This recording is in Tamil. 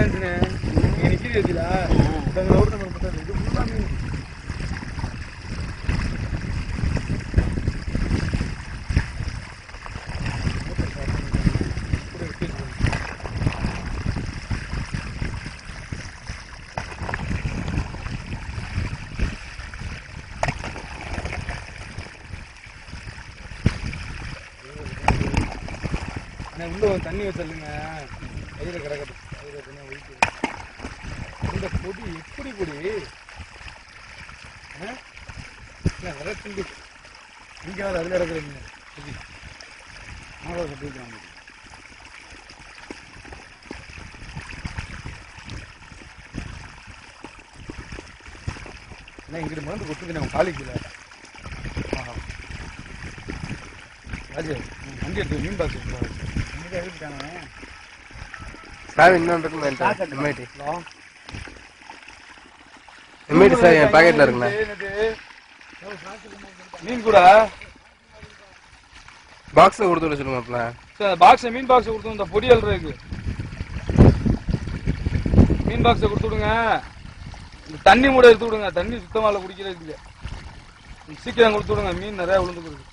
இருந்துச்சுண்ணே. நீங்க நிக்கிது வச்சுல ஒரு நம்பர் மட்டும் இது ஃபுல்லா மீன். உள்ள தண்ணி வச்சிருங்க கையில கிடக்கட்டும். கையில தண்ணி ஒழிக்குது. இந்த பொடி எப்படி பொடி நிறைய துண்டு இங்கே அதில் கிடக்குறீங்க பொடி மாதம் கட்டிருக்காங்க. இங்கிட்டு மருந்து கொடுத்துக்கு நம்ம காலிக்கல ராஜு வண்டி எடுத்து மீன் பாக்ஸ் சார் இன்னொன்று எம்ஐடி சார் என் பாக்கெட்ல இருக்குண்ணா. மீன் கூட பாக்ஸ் கொடுத்து விட சொல்லுங்க சார். பாக்ஸ் மீன் பாக்ஸ் கொடுத்து இந்த பொடியல் இருக்கு. மீன் பாக்ஸை கொடுத்து விடுங்க. தண்ணி மூட எடுத்து விடுங்க. தண்ணி சுத்தமாக குடிக்கிறதுக்கு சீக்கிரம் கொடுத்து விடுங்க. மீன் நிறைய விழுந்துருக்கு.